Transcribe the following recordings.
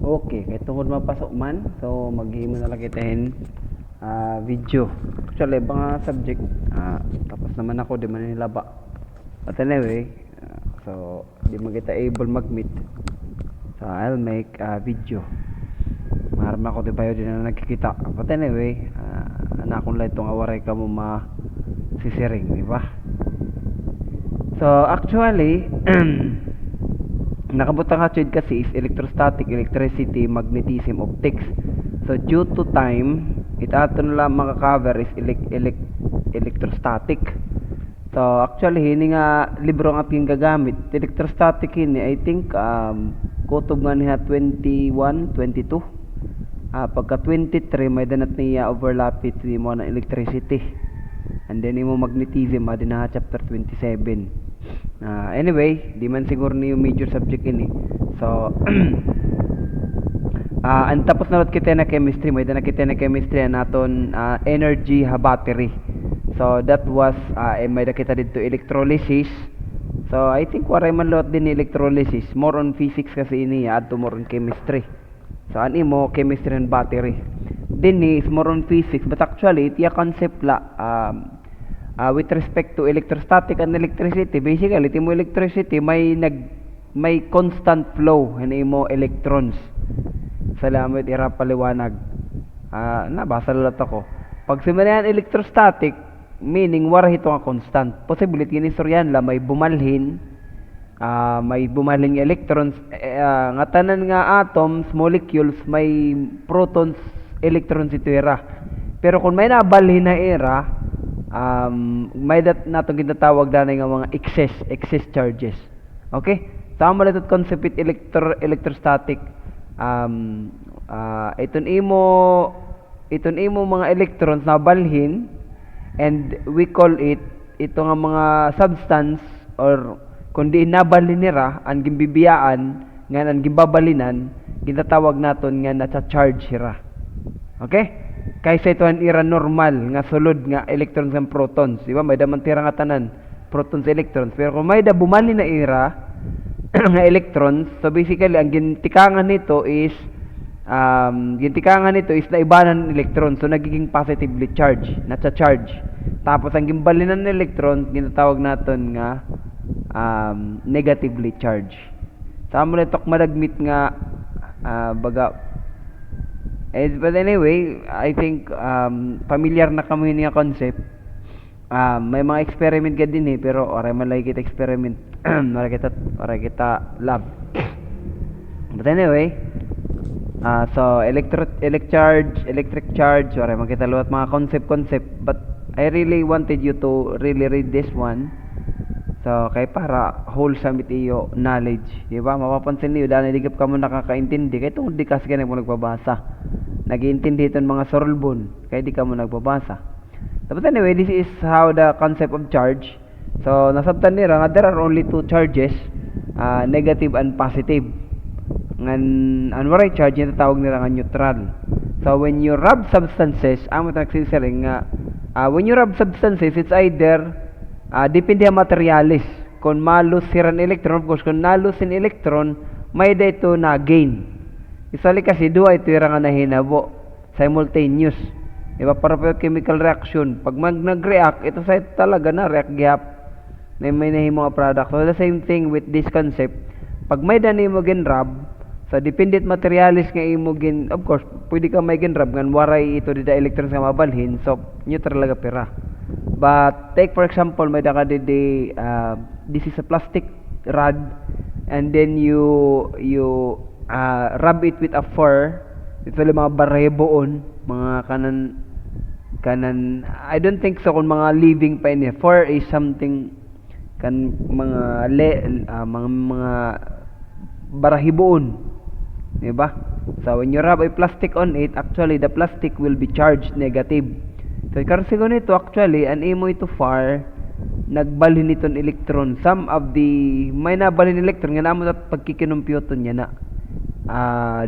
Okay, kay tungod mapasok man, so maghimo na lang kitahin video. Actually, mga subject, tapos naman ako, di man nilaba. But anyway, so di man kita able mag-meet. So I'll make a video. Maharap na ako di bayo din na nagkikita. But anyway, anak ko lang itong awaray ka mo sisiring, di ba? So actually, nakabutang hatchet kasi is electrostatic, electricity, magnetism, optics. So due to time, ito na lang makakover is electrostatic. So actually hini nga libro nga ping gagamit electrostatic hini, I think kutob nga niya 21, 22. Pagka 23 may danat niya overlap it mo na electricity. And then imo magnetism adin na chapter 27. Anyway, di man siguro ni yung major subject ini. So ang tapos na kita na chemistry, may na kita na chemistry naton energy battery. So that was may nakita dito electrolysis. So I think waray man lot din electrolysis, more on physics kasi ini add to more on chemistry. So ani mo chemistry and battery. Din is more on physics, but actually itiya concept la with respect to electrostatic and electricity. Basically iti mo electricity may constant flow ani mo electrons. Salamat ira paliwanag. Nabasa lang ako. Pag simulan electrostatic, meaning wara ito nga constant. Possibility ni istoryan la may bumalhin electrons, nga tanan nga atoms, molecules, may protons, electrons ito era. Pero kung may nabalhin na era, may natong ginatawag na nga mga excess charges. Okay? Tama na ito concept it electrostatic. Iton imo mga electrons na balhin, and we call it ito nga mga substance or kundi nabalhin nira ang gimbibiyaan nga ang gimbabalinan ginatawag naton nga na-charge sira. Okay? Kaysa ito ang ira normal nga sulod nga electrons and protons, di ba? May daman tira nga tanan protons electrons, pero kung may da bumali na ira nga electrons, so basically ang gintikangan nito is naibanan ng electron, so nagiging positively charged, na-charge. Tapos ang gimbalinan ng electron ginatawag naton nga negatively charged. Sa mo nitok madagmit nga but anyway, I think familiar na kamo niya concept. May mga experiment ka din pero oray malay kita experiment. oray kita lab. But anyway, so electric charge, oray makita luwat mga concept, but I really wanted you to really read this one. So kay para wholesome it iyo knowledge, di ba? Mapapansin niyo dahil digap ka mo nakakaintindi, kay tungod di kasi ka mo nagbabasa. Nag-iintindi iton mga sorbon, kay di ka mo nagbabasa. But anyway, this is how the concept of charge. So nasabtan nila nga there are only two charges, negative and positive. Ngan waray charge yung tawag nila nga neutral. So when you rub substances, amo nagsisaring nga when you rub substances, it's either depende sa materialis. Kung malus siran electron, of course, kung nalus in electron, may dito na gain. Isali kasi duwa ito yung nga nahinabo, simultaneous. Diba? Para po chemical reaction. Pag nag-react, ito sa talaga na react gap na may nahimo nga product. So the same thing with this concept. Pag may dani mo gin-rub, sa dependent materialis nga imo of course, pwede ka may gin-rub, ngan waray ito dida electrons nga mabalhin, so neutral laga pera. But take for example, may daka this is a plastic rod, and then you rub it with a fur. Ito lang mga bareboon, mga kanan I don't think so kung mga living pa ini. Fur is something kan mga barahiboon, di ba? So when you rub a plastic on it, actually the plastic will be charged negative. So kasi nito actually an imo ito far nagbalhin niton electron. Some of the may nabalhin electron nga namo at pagkikinumpyuton niya na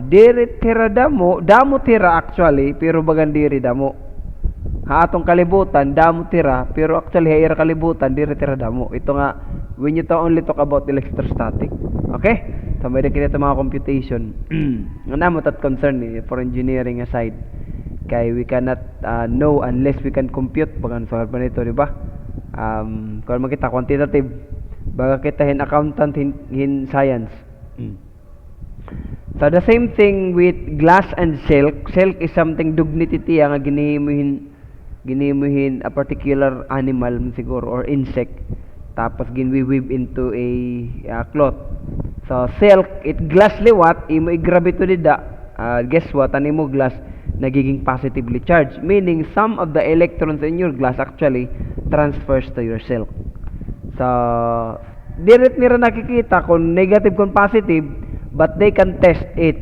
diri tira damo tira actually, pero bagan diri damo ha atong kalibutan damo tira, pero actually hayra kalibutan diri tira damo. Ito nga when you only talk about electrostatic. Okay, So may kita mga computation. Nga mo tat concern for engineering aside. Kay we cannot know unless we can compute bagan solve pa nito, di ba? Kung makita quantitative, baga kita hin accountant hin science. So the same thing with glass and silk. Silk is something dugnity nga ginimuhin a particular animal siguro or insect, tapos ginweave into a cloth. So silk, it glass liwat, imo i-grab ito dida, guess what, ano mo glass, nagiging positively charged, meaning some of the electrons in your glass actually transfers to your silk. So direct nila nakikita kung negative kung positive, but they can test it.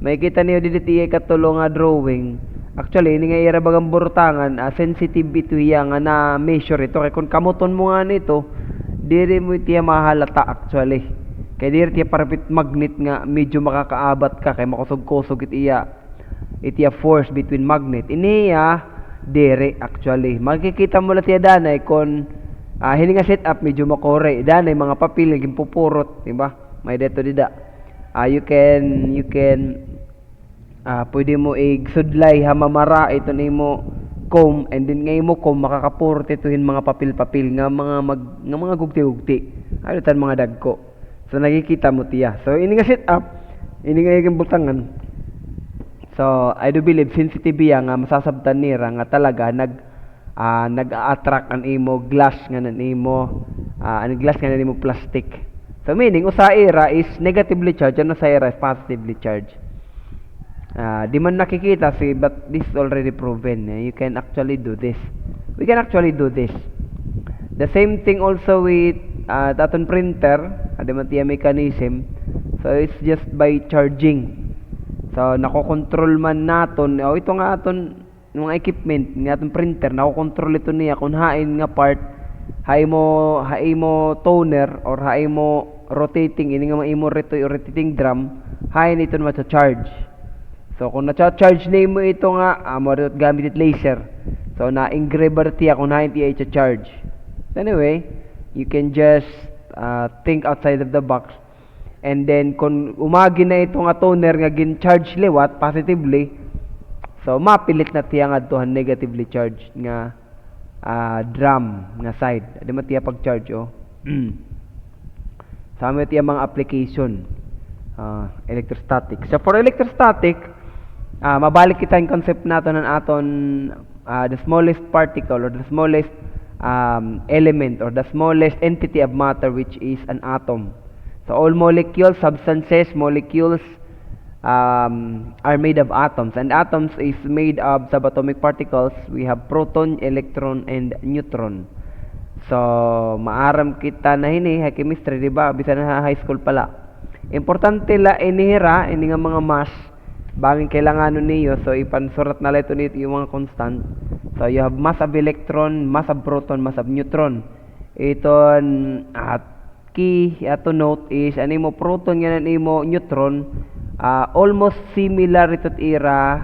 May kita niyo dito katulong nga drawing. Actually, ini nga ira bagang burutangan, sensitive ito yang na measure ito. Kaya kung kamuton mo nga nito, diri mo itiya mahalata actually. Kaya diri tiya parapit magnet nga medyo makakaabat ka kay makusog-kusog itiya force between magnet. Iniya diri actually. Makikita mo lang tiya danay kung hini nga setup medyo makore. Danay mga papel naging pupurot, di ba? May deto dida. You can pwede mo sudlay hamamara ito na mo comb, and then ngay mo comb makakapurot itohin mga papel-papel nga mga gugti-gugti. Ano tan mga dagko. So nakikita mo tiya. So ini nga setup, ini nga yung butangan. So I do believe sensitive nga masasabtan nira nga talaga nag-attract an imo glass nga nan imo glass nga nan imo plastic. So meaning usaira is negatively charged and usaira is positively charged. Di man nakikita but this is already proven. You can actually do this. We can actually do this. The same thing also with aton printer, di man tiya mechanism. So it's just by charging. So nakokontrol man naton ito nga aton mga equipment nga aton printer, nakokontrol ito niya kung hain nga part, hay mo toner or hay mo rotating, ini nga maimo rotating drum, hay nito na ma-charge. So kung na-charge na mo ito nga gamit it laser, so na-engraver tiya kung hain tiya i-charge. Anyway, you can just think outside of the box, and then kung umagi na ito nga toner nga gin-charge liwat positively, so mapilit na tiya nga tuhan negatively charged nga drum nga side. Di man tiya pag-charge sa amin tiya mga application electrostatic. So for electrostatic, mabalik kita yung concept nato ng aton the smallest particle or the smallest element or the smallest entity of matter, which is an atom. So all molecules, substances, molecules are made of atoms, and atoms is made of subatomic particles. We have proton, electron, and neutron. So maaram kita na chemistry, di ba? Bisa na high school pala. Importante la inihira ini nga mga mass banging kailangan niyo. So ipansurat na lang ito nito yung mga constant. So you have mass of electron, mass of proton, mass of neutron. Iton key to note is mo proton yan mo neutron, almost similar ito ira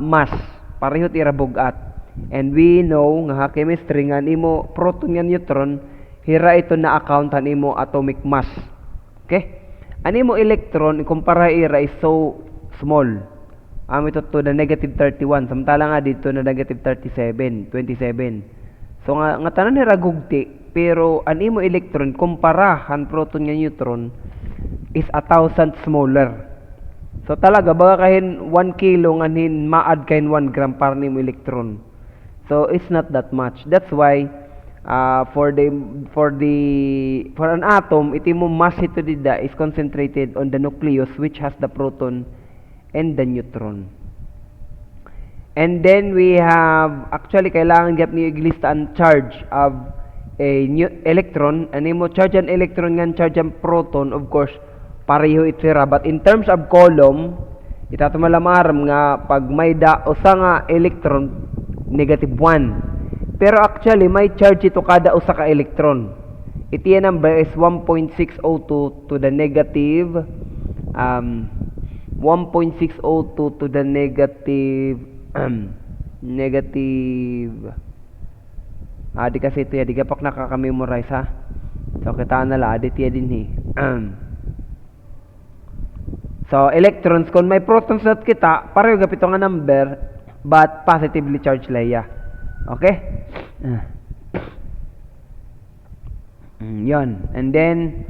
mass, pareho ira bugat. And we know nga chemistry nga nimo proton nga neutron, hira ito na accountan nimo atomic mass. Okay? Mo electron ikumpara ira is so small. Ito to the negative 31, samtala nga dito na negative 27. So nga tanan nira gugti, pero mo electron kumpara han proton nga neutron is 1,000 smaller. So talaga baga kahin 1 kilo nga hin maad kahin 1 gram para nimo electron. So it's not that much. That's why for an atom, iti mo mass ito dida is concentrated on the nucleus, which has the proton and the neutron. And then we have, actually kailangan gyud niyo iglista ang charge of a electron. Mo charge an electron ngan charge ang proton, of course pareho itira, but in terms of column itato malamaram nga pag may usa nga electron negative 1, pero actually may charge ito kada usa ka electron. Iti number is 1.602 to the negative 1.602 to the negative di kasi ito di kapak nakaka-memorize ha. So kita na la di tiya din So electrons kung may protons na kita, pareho gapito nga number but positively charged laya. Okay? Yon. And then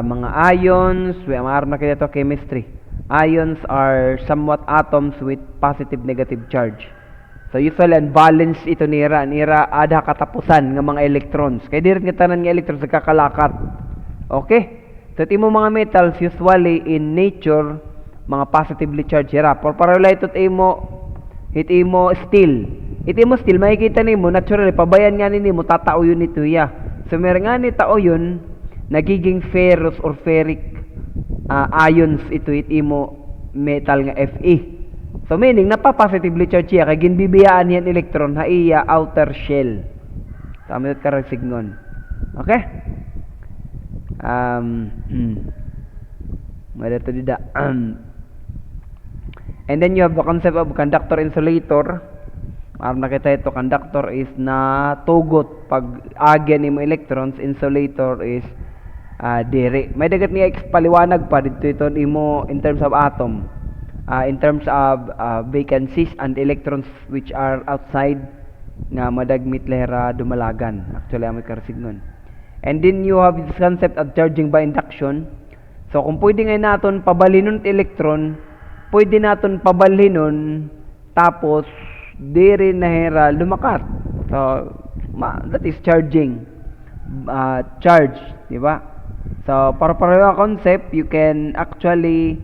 mga ions, maaram na kita to chemistry. Ions are somewhat atoms with positive negative charge. So usually unbalance ito nira ada katapusan nga mga electrons. Kaya di rin nga tanan nga electrons nagkakalakat. Okay? So ito mo mga metals usually in nature mga positively charged hira. Por parola ito mo steel. Ito mo steel makikita nimo naturally pabayan nga nimo tatao yun ito ya. So meron nga ni tao yun nagiging ferrous or ferric ions ito mo metal nga Fe. So meaning napa-positively charged siya kay ginbibiyaan yan electron ha iya outer shell. Tama yun karang signon. Okay? Madito dida. And then you have the concept of conductor insulator. Aram nakita ito, conductor is na tugot pag agyan ni mo electrons, insulator is diri. May dagat niya paliwanag pa dito ito imo in terms of atom. In terms of vacancies and electrons which are outside nga madagmit lehera dumalagan. Actually, amoy karsignon. And then you have this concept of charging by induction. So, kung pwede nga natin pabalinon electron, pwede natin pabalinon tapos diri na hera lumakat. So, that is charging. Charge, di ba? So, para concept, you can actually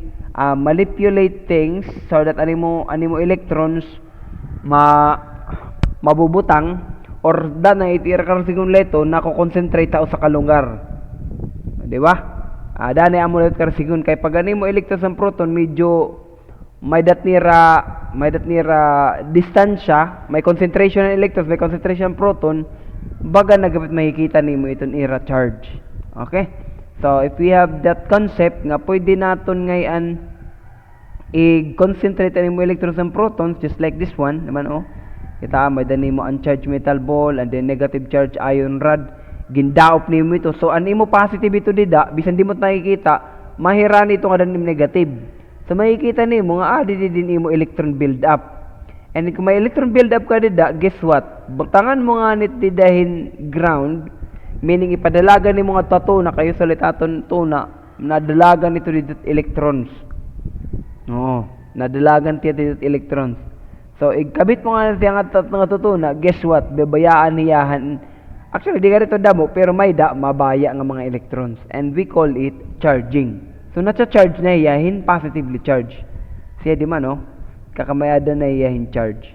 manipulate things so that animo electrons mabubutang or danay itira karon sigon leto nako-concentrate ta sa kalungar. Di ba? Danay amo let karon sigon kay pag animo electrons ang proton medyo may dat nira distansya, may concentration ng electrons, may concentration ng proton, baga nagapit makikita nimo iton ira charge. Okay? So, if we have that concept nga pwede naton ngayon i-concentrate mo electrons and protons just like this one, naman kita may dani mo uncharged metal ball and then negative charge ion rod, gindaop nimo ito. So, animo positive ito dida, bisan di mo nakikita, mahirani ito nga danim negative. So, makikita nimo nga di din imo electron build up. And kung may electron build up ka dida, guess what? Butangan mo nga nit didahin ground, meaning ipadalagan ni mga tatuna kayo sa litaton tuna nadalagan ito dito electrons. Nadalagan tiya electrons. So igkabit mo nga siya nga tutuna, guess what? Bebayaan niyahan. Actually di ka rito damo pero may mabaya nga mga electrons and we call it charging. So natsa-charge na iyahin positively charge. Siya di man kakamayada na iyahin charge.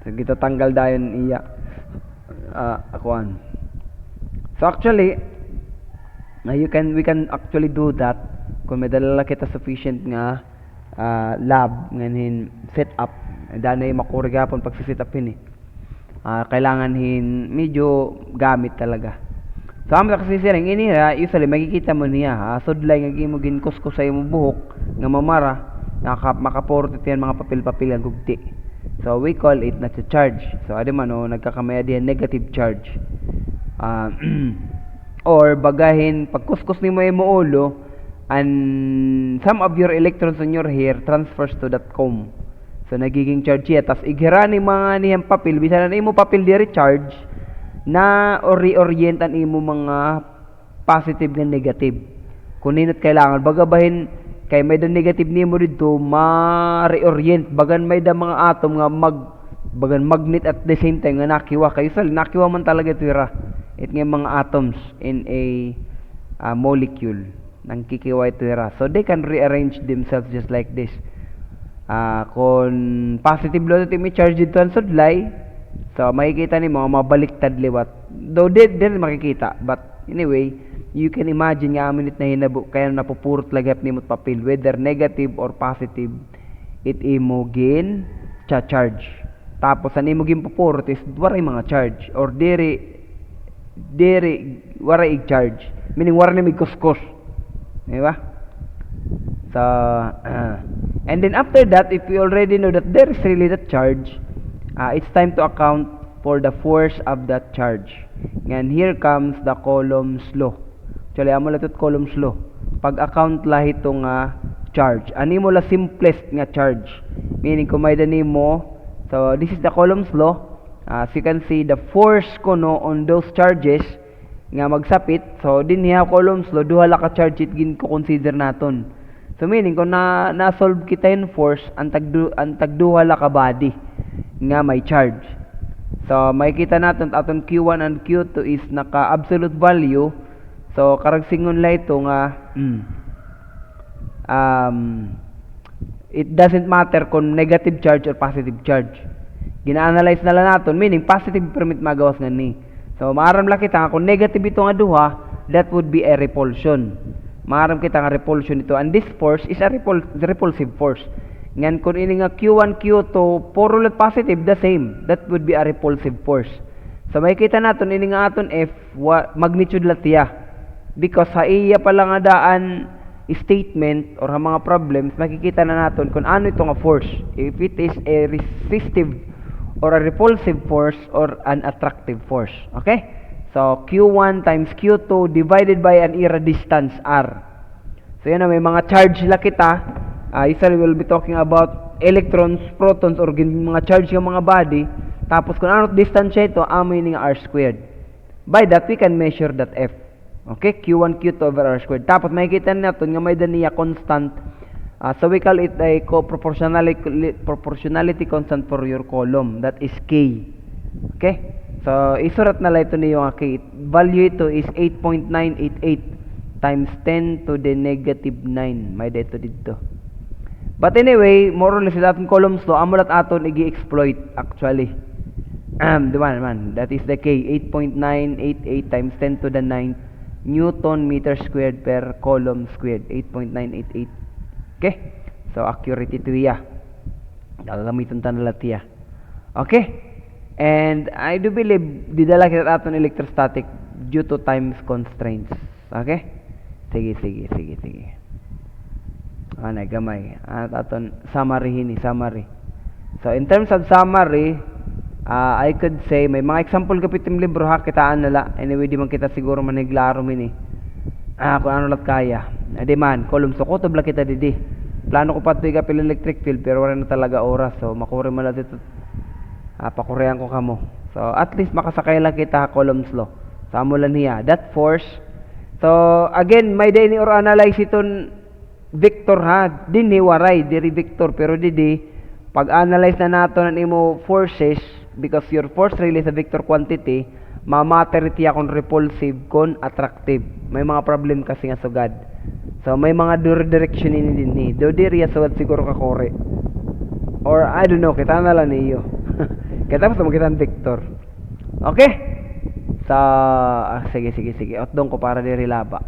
So gito tanggal dayon iya akuan. So actually, we can actually do that kung may dala kita sufficient nga lab nganin set up. Danay makurga pon pag set up ini. Kailangan medyo gamit talaga. So amo kasi siring ini usually makikita mo niya sudlay nga gimo ginkuskus sa imong buhok nga mamara makaporto tiyan mga papel-papel nga gugti. So we call it not a charge. So adi man nagkakamaya diyan negative charge. Or bagahin pagkuskus nimo imo ulo and some of your electrons on your hair transfers to that comb. So nagiging charge siya tas ighirani mga niyang papel bisan na imo papel di recharge na reorientan imo mga positive and negative. Kuninot kailangan bagabahin kay may da negative nimo dito ma-reorient bagan may da mga atom nga bagan magnet at the same time nga nakiwa kayo nakiwa man talaga ito it nga mga atoms in a molecule nang kikiwa ito so they can rearrange themselves just like this. Kung positive load ito may charge dito ang sudlay, so makikita ni mga mabaliktad liwat though din makikita but anyway you can imagine nga minute na hinabo kaya napupurot lagap nimot papel whether negative or positive it imo gain charge. Tapos an imo gin pupurot is waray mga charge or diri waray charge meaning waray na may kuskus, di ba? So and then after that if we already know that there is really that charge, it's time to account for the force of that charge. And here comes the Coulomb's law. Actually amo latot Coulomb's law. Pag account lahi itong charge. Ani mo la simplest nga charge. Meaning kung may dani mo, so this is the Coulomb's law. As you can see, the force ko no on those charges nga magsapit. So dinhi Coulomb's law, duha la ka charge it gin ko consider naton. So meaning kung na-solve kita yung force, ang tagduha la ka body nga may charge. So makikita natin aton Q1 and Q2 is naka absolute value. So karag singon la ito nga it doesn't matter kung negative charge or positive charge. Gina-analyze na lang natin, meaning positive permit magawas nga ni. So maaram lang kita nga kung negative ito nga duha, that would be a repulsion. Maaram kita nga repulsion ito, and this force is a repulsive force. Ngan kung ini nga Q1, Q2 puro ulit positive, the same, that would be a repulsive force. So makikita natin ini nga aton F magnitude latiya, because sa iya pa lang nga daan statement or mga problems, makikita na natin kung ano ito nga force, if it is a resistive or a repulsive force or an attractive force. Okay, so Q1 times Q2 divided by an era distance R. So yan na, may mga charge la kita. Usually we'll be talking about electrons, protons, or mga charge ng mga body. Tapos kung ano distance ito, amoy nga R squared. By that, we can measure that F. Okay, Q1, Q2 over R squared. Tapos makikita natin nga may daniya constant. So we call it a proportionality constant for your column. That is K. Okay? So isurat na lang ito niyo nga K. Value ito is 8.988 times 10 to the negative 9. May dito dito. But anyway, more or less aton columns to amulat aton igi-exploit actually. Diba naman? That is the K, 8.988 times 10 to the 9 Newton meter squared per column squared, 8.988. Okay? So accurate ito iya. Gagamiton ta nila tiya. Okay? And I do believe didala kita aton electrostatic due to time constraints. Okay? Sige. Anay gamay. At aton summary summary. So in terms of summary, I could say may mga example kapit yung libro ha, kitaan nila. Anyway, di man kita siguro maniglaro min kung ano lang kaya. Di man, column so kutob lang kita didi. Plano ko pa ito ikapil electric field pero wala na talaga oras. So makuri mo lang dito. Pakurehan ko kamo. So at least makasakay lang kita columns law. Samo lang niya. That force. So again, may day ni or analyze iton vector ha, dinhi waray diri vector, pero didi pag-analyze na nato ng imo forces, because your force really is a vector quantity, ma-matter itiya kon repulsive kon attractive. May mga problem kasi nga sugad. So may mga direction ini dinhi. Do diri sugad siguro ka kore. Or I don't know, kita na lang niyo. Kita mo kita vector. Okay? Sige. Otdong ko para diri laba.